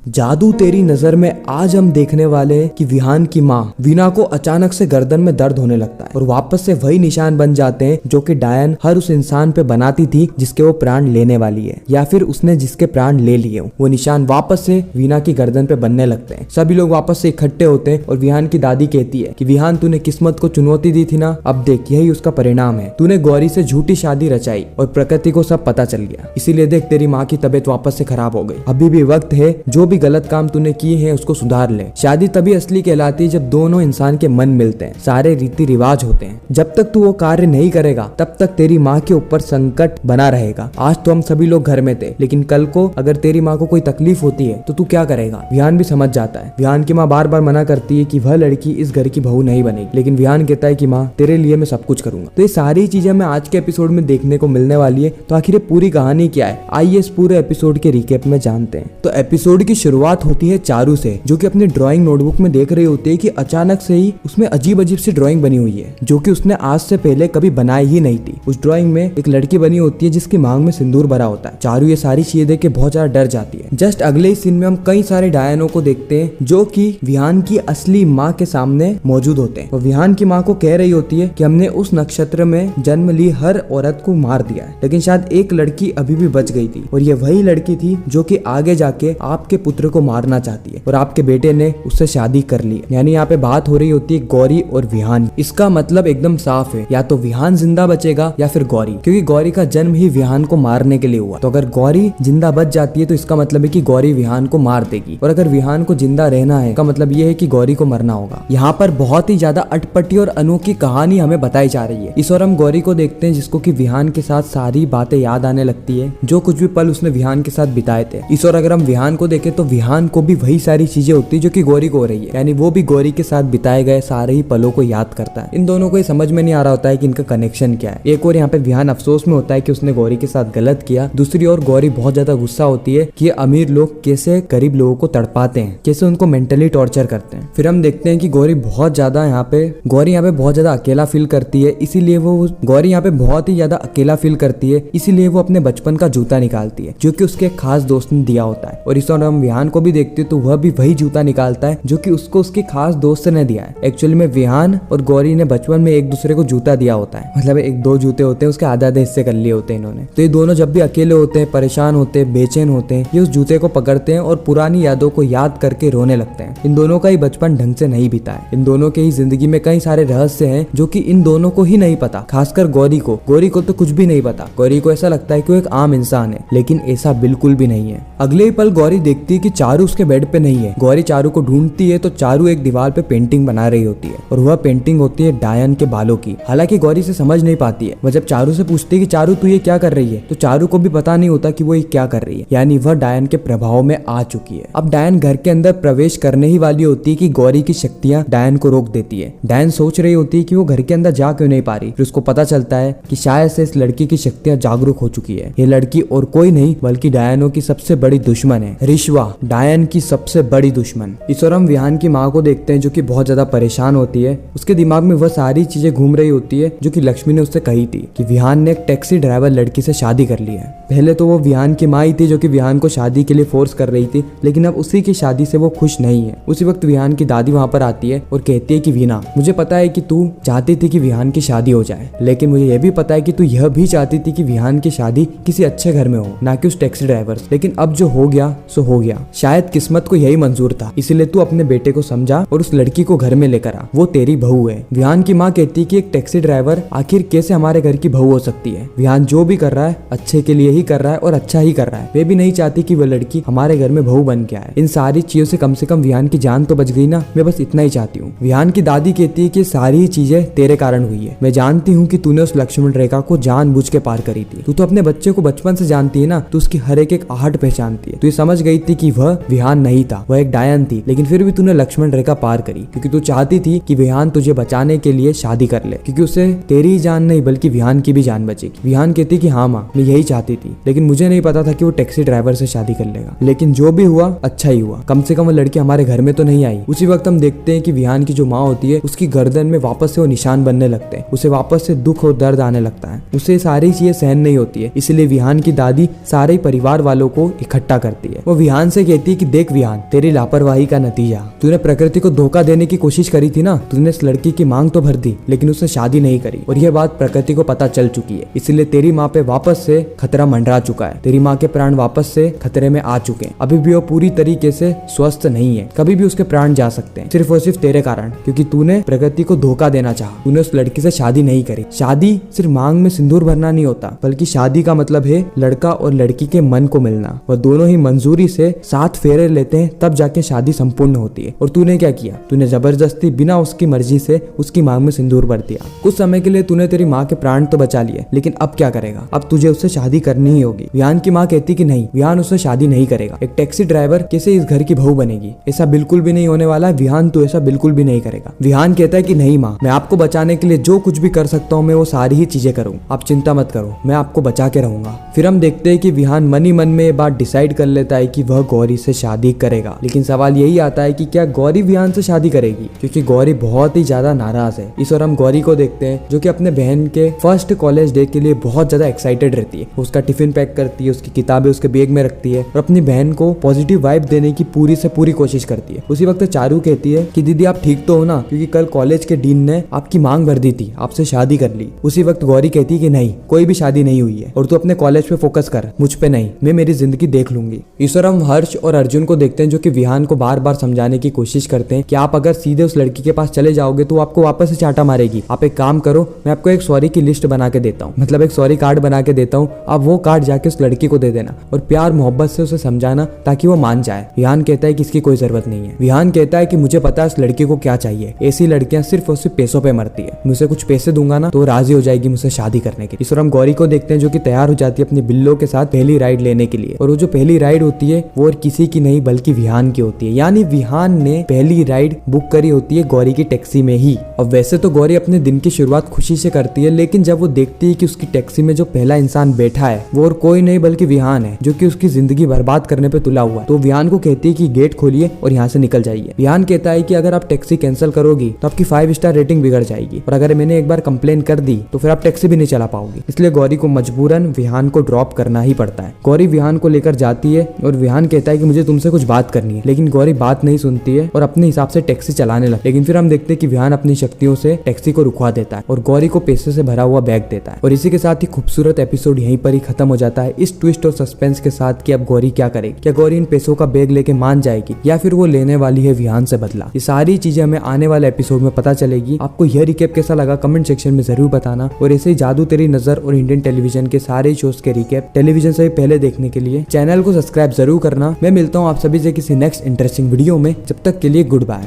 जादू तेरी नजर में आज हम देखने वाले हैं कि विहान की माँ वीना को अचानक से गर्दन में दर्द होने लगता है और वापस से वही निशान बन जाते हैं जो कि डायन हर उस इंसान पे बनाती थी जिसके वो प्राण लेने वाली है या फिर उसने जिसके प्राण ले लिए हो। वो निशान वापस से वीना की गर्दन पे बनने लगते हैं। सभी लोग वापस से इकट्ठे होते हैं और विहान की दादी कहती है कि विहान तूने किस्मत को चुनौती दी थी ना, अब देख यही उसका परिणाम है। तूने गौरी से झूठी शादी रचाई और प्रकृति को सब पता चल गया, इसीलिए देख तेरी माँ की तबीयत वापस से खराब हो गई। अभी भी वक्त है, जो भी गलत काम तूने किए हैं उसको सुधार ले। शादी तभी असली कहलाती है जब दोनों इंसान के मन मिलते हैं, सारे रीति रिवाज होते हैं। जब तक तू वो कार्य नहीं करेगा तब तक तेरी माँ के ऊपर संकट बना रहेगा। आज तो हम सभी लोग घर में थे, लेकिन कल को अगर तेरी माँ को कोई तकलीफ होती है तो तू क्या करेगा। विहान भी समझ जाता है। विहान की माँ बार बार मना करती है कि वह लड़की इस घर की बहू नहीं बनेगी, लेकिन विहान कहता है कि माँ तेरे लिए मैं सब कुछ करूंगा। तो ये सारी चीजें हमें आज के एपिसोड में देखने को मिलने वाली है। तो आखिर पूरी कहानी क्या है, आइए इस पूरे एपिसोड के रिकेप में जानते हैं। तो एपिसोड की शुरुआत होती है चारू से, जो कि अपनी ड्राइंग नोटबुक में देख रही होती है कि अचानक से ही उसमें अजीब अजीब सी ड्राइंग बनी हुई है जो कि उसने आज से पहले कभी बनाई ही नहीं थी। उस ड्राइंग में एक लड़की बनी होती है जिसकी मांग में सिंदूर भरा होता है। चारू ये सारी चीजें देख के बहुत ज्यादा डर जाती है। जस्ट अगले ही सीन में हम कई सारे डायनों को देखते हैं जो कि विहान की असली माँ के सामने मौजूद होते हैं। वो विहान की माँ को कह रही होती है कि हमने उस नक्षत्र में जन्म ली हर औरत को मार दिया है, लेकिन शायद एक लड़की अभी भी बच गई थी और ये वही लड़की थी जो कि आगे जाके आपके पुत्र को मारना चाहती है और आपके बेटे ने उससे शादी कर ली है। यानी यहाँ पे बात हो रही होती है गौरी और विहान। इसका मतलब एकदम साफ है, या तो विहान जिंदा बचेगा या फिर गौरी, क्योंकि गौरी का जन्म ही विहान को मारने के लिए हुआ। तो अगर गौरी जिंदा बच जाती है तो इसका मतलब है कि गौरी विहान को मार देगी, और अगर विहान को जिंदा रहना है का मतलब ये है कि गौरी को मरना होगा। यहाँ पर बहुत ही ज्यादा अटपटी और अनोखी कहानी हमें बताई जा रही है। इस और हम गौरी को देखते हैं जिसको कि विहान के साथ सारी बातें याद आने लगती है, जो कुछ भी पल उसने विहान के साथ बिताए थे। इस और अगर हम विहान को देखें तो विहान को भी वही सारी चीजें होती है जो कि गौरी को हो रही है, यानी वो भी गौरी के साथ बिताए गए सारे ही पलों को याद करता है। इन दोनों को ये समझ में नहीं आ रहा होता है कि इनका कनेक्शन क्या है। एक और यहाँ पे विहान अफसोस में होता है कि उसने गौरी के साथ गलत किया, दूसरी ओर गौरी बहुत ज्यादा गुस्सा होती है कि अमीर लोग कैसे गरीब लोगों को तड़पाते हैं, कैसे उनको मेंटली टॉर्चर करते हैं। फिर हम देखते हैं कि गौरी बहुत ज्यादा यहाँ पे बहुत ज्यादा अकेला फील करती है, इसीलिए वो गौरी यहाँ पे बहुत ही ज्यादा अकेला फील करती है, इसीलिए वो अपने बचपन का जूता निकालती है जो कि उसके खास दोस्त ने दिया होता है। और इस और हम विहान को भी देखते हैं तो वह भी वही जूता निकालता है जो कि उसको उसके खास दोस्त ने दिया है। एक्चुअली में विहान और गौरी ने बचपन में एक दूसरे को जूता दिया होता है, मतलब एक दो जूते होते हैं, उसके आधे आधे हिस्से कर लिए होते हैं इन्होंने। तो ये दोनों जब भी अकेले होते हैं, परेशान होते हैं, बेचैन होते हैं, ये उस जूते को पकड़ते हैं और पुरानी यादों को याद करके रोने लगते हैं। इन दोनों का ही बचपन ढंग से नहीं बीता है। इन दोनों के ही जिंदगी में कई सारे रहस्य हैं जो कि इन दोनों को ही नहीं पता, खासकर गौरी को तो कुछ भी नहीं पता। गौरी को ऐसा लगता है कि वो एक आम इंसान है, लेकिन ऐसा बिल्कुल भी नहीं है। अगले ही पल गौरी देखती है कि चारू उसके बेड पे नहीं है। गौरी चारू को ढूंढती है तो चारू एक दीवार पे पेंटिंग बना रही होती है और वह पेंटिंग होती है डायन के बालों की। हालांकि गौरी से समझ नहीं पाती है। वह जब चारू से पूछती है कि चारू तू ये क्या कर रही है, तो चारू को भी पता नहीं होता कि वो ये क्या कर रही है, यानी वह डायन के प्रभाव में आ चुकी है। अब डायन घर के अंदर प्रवेश करने ही वाली होती है कि गौरी की शक्तियां डायन को रोक देती है। डायन सोच रही होती है कि वो घर के अंदर जा क्यों नहीं पा रही। फिर उसको पता चलता है कि शायद से इस लड़की की शक्तियां जागरूक हो चुकी है। ये लड़की और कोई नहीं बल्कि डायनों की सबसे बड़ी दुश्मन है, रिश्वा, डायन की सबसे बड़ी दुश्मन। इस और हम विहान की माँ को देखते हैं जो कि बहुत ज्यादा परेशान होती है। उसके दिमाग में वह सारी चीजें घूम रही होती है जो कि लक्ष्मी ने उससे कही थी कि विहान ने एक टैक्सी ड्राइवर लड़की से शादी कर ली है। पहले तो वो विहान की माँ ही थी जो कि विहान को शादी के लिए फोर्स कर रही थी, लेकिन अब उसी की शादी से वो खुश नहीं है। उसी वक्त विहान की दादी वहाँ पर आती है और कहती है कि वीना, मुझे पता है कि तू चाहती थी कि विहान की शादी हो जाए, लेकिन मुझे यह भी पता है कि तू यह भी चाहती थी कि विहान की शादी किसी अच्छे घर में हो, ना कि उस टैक्सी ड्राइवर से। लेकिन अब जो हो गया सो हो गया। शायद किस्मत को यही मंजूर था, इसीलिए तू अपने बेटे को समझा और उस लड़की को घर में लेकर आ, वो तेरी बहू है। विहान की माँ कहती है कि एक टैक्सी ड्राइवर आखिर कैसे हमारे घर की बहू हो सकती है। विहान जो भी कर रहा है अच्छे के लिए ही कर रहा है और अच्छा ही कर रहा है। वे भी नहीं चाहती कि वह लड़की हमारे घर में बहू बन के आए। इन सारी चीजों से कम विहान की जान तो बच गई ना, मैं बस इतना ही चाहती हूँ। विहान की दादी कहती है कि सारी चीजें तेरे कारण हुई है। मैं जानती हूँ कि तूने उस लक्ष्मण रेखा को जानबूझ के पार करी थी। तू तो अपने बच्चे को बचपन से जानती है ना, तू उसकी हर एक आहट पहचानती है। तू समझ गई थी कि वह विहान नहीं था, वह एक डायन थी, लेकिन फिर भी तूने लक्ष्मण रेखा पार करी क्योंकि तू चाहती थी कि विहान तुझे बचाने के लिए शादी कर ले, क्योंकि उसे तेरी ही जान नहीं बल्कि विहान की भी जान बचेगी। विहान कहती कि हाँ माँ, मैं यही चाहती थी, लेकिन मुझे नहीं पता था कि वो टैक्सी ड्राइवर से शादी कर लेगा। लेकिन जो भी हुआ अच्छा ही हुआ, कम से कम वो लड़की हमारे घर में तो नहीं आई। उसी वक्त हम देखते हैं कि विहान की जो माँ होती है उसकी गर्दन में वापस से वो निशान बनने लगते हैं। उसे वापस से दुख और दर्द आने लगता है। उसे सारी चीजें सहन नहीं होती है, इसलिए विहान की दादी सारे परिवार वालों को इकट्ठा करती है। वो विहान से कहती है कि देख विहान, तेरी लापरवाही का नतीजा, तूने प्रकृति को धोखा देने की कोशिश करी थी ना, तूने इस लड़की की मांग तो भर दी लेकिन उससे शादी नहीं करी और यह बात प्रकृति को पता चल चुकी है। इसलिए तेरी माँ पे वापस से खतरा मंडरा चुका है। तेरी माँ के प्राण वापस से खतरे में आ चुके हैं। अभी भी वो पूरी तरीके से स्वस्थ नहीं है, कभी भी उसके प्राण जा सकते हैं, सिर्फ और सिर्फ तेरे कारण, क्योंकि तूने प्रकृति को धोखा देना चाहा। तूने उस लड़की से शादी नहीं करी। शादी सिर्फ मांग में सिंदूर भरना नहीं होता, बल्कि शादी का मतलब है लड़का और लड़की के मन को मिलना। वह दोनों ही मंजूरी से 7 फेरे लेते हैं, तब जाके शादी संपूर्ण होती है। और तूने क्या किया? तूने जबरदस्ती बिना उसकी मर्जी से उसकी मांग में सिंदूर भर दिया। कुछ समय के लिए तूने तेरी माँ के प्राण तो बचा लिए, लेकिन अब क्या करेगा? अब तुझे उससे शादी करनी ही होगी। विहान की माँ कहती कि नहीं, विहान उससे शादी नहीं करेगा। एक टैक्सी ड्राइवर कैसे इस घर की बहू बनेगी? ऐसा बिल्कुल भी नहीं होने वाला। विहान तू ऐसा बिल्कुल भी नहीं करेगा। विहान कहता है कि नहीं माँ, मैं आपको बचाने के लिए जो कुछ भी कर सकता हूँ मैं वो सारी ही चीजें करूँ, आप चिंता मत करो, मैं आपको बचा के रहूंगा। फिर हम देखते हैं कि विहान मन ही मन में ये बात डिसाइड कर लेता है कि वह गौरी से शादी करेगा। लेकिन सवाल यही आता है कि क्या गौरी विहान से शादी करेगी, क्योंकि गौरी बहुत ही ज्यादा नाराज है। इस और हम गौरी को देखते हैं जो कि अपने बहन के फर्स्ट कॉलेज डे के लिए बहुत ज्यादा एक्साइटेड रहती है। उसका टिफिन पैक करती है, उसकी किताबें उसके बैग में रखती है और अपनी बहन को पॉजिटिव वाइब देने की पूरी से पूरी कोशिश करती है। उसी वक्त चारू कहती है कि दीदी आप ठीक तो हो ना, क्योंकि कल कॉलेज के डीन ने आपकी मांग भर दी थी, आपसे शादी कर ली। उसी वक्त गौरी कहती है कि नहीं, कोई भी शादी नहीं हुई है और तू अपने कॉलेज पे फोकस कर, मुझ पे नहीं, मैं मेरी जिंदगी देख लूंगी। ईश्वर हम हर्ष और अर्जुन को देखते हैं जो कि विहान को बार बार समझाने की कोशिश करते हैं कि आप अगर सीधे उस लड़की के पास चले जाओगे तो आपको वापस से चाटा मारेगी। आप एक काम करो, मैं आपको एक सॉरी की लिस्ट बना के देता हूँ, मतलब एक सॉरी कार्ड बना के देता हूँ, आप वो कार्ड जाके उस लड़की को दे देना और प्यार मोहब्बत से उसे समझाना ताकि वो मान जाए। विहान कहता है कि इसकी कोई जरूरत नहीं है। विहान कहता है कि मुझे पता है उस लड़की को क्या चाहिए, ऐसी लड़कियां सिर्फ और सिर्फ पैसों पे मरती है, मुझे कुछ पैसे दूंगा ना तो राजी हो जाएगी मुझसे शादी करने के। इस और हम गौरी को देखते हैं जो कि तैयार हो जाती है अपनी बिल्लो के साथ पहली राइड लेने के लिए। और वो जो पहली राइड होती है वो और किसी की नहीं बल्कि विहान की होती है, यानी विहान ने पहली राइड बुक करी होती है गौरी की टैक्सी में ही। और वैसे तो गौरी अपने दिन की शुरुआत खुशी से करती है, लेकिन जब वो देखती है कि उसकी टैक्सी में जो पहला इंसान बैठा है वो और कोई नहीं बल्कि विहान है, जो कि उसकी जिंदगी बर्बाद करने पे तुला हुआ है, तो विहान को कहती है कि गेट खोलिए और यहाँ से निकल जाइए। विहान कहता है कि अगर आप टैक्सी कैंसिल करोगी तो आपकी 5 स्टार रेटिंग बिगड़ जाएगी और अगर मैंने एक बार कंप्लेन कर दी तो फिर आप टैक्सी भी नहीं चला पाओगी। इसलिए गौरी को मजबूरन विहान को ड्रॉप करना ही पड़ता है। गौरी विहान को लेकर जाती है और विहान कहता है कि मुझे तुमसे कुछ बात करनी है, लेकिन गौरी बात नहीं सुनती है और अपने हिसाब से टैक्सी चलाने लगती है। लेकिन फिर हम देखते हैं कि विहान अपनी शक्तियों से टैक्सी को रुकवा देता है और गौरी को पैसे से भरा हुआ बैग देता है। और इसी के साथ ही खूबसूरत एपिसोड यहीं पर ही खत्म हो जाता है, इस ट्विस्ट और सस्पेंस के साथ कि अब गौरी क्या करेगी। क्या गौरी इन पैसों का बैग लेके मान जाएगी या फिर वो लेने वाली है विहान से बदला? ये सारी चीजें हमें आने वाले एपिसोड में पता चलेगी। आपको यह रिकेप कैसा लगा कमेंट सेक्शन में जरूर बताना। और ऐसे ही जादू तेरी नजर और इंडियन टेलीविजन के सारे शोज के रिकेप टेलीविजन से पहले देखने के लिए चैनल को सब्सक्राइब जरूर करना। मैं मिलता हूँ आप सभी से किसी नेक्स्ट इंटरेस्टिंग वीडियो में, जब तक के लिए गुड बाय।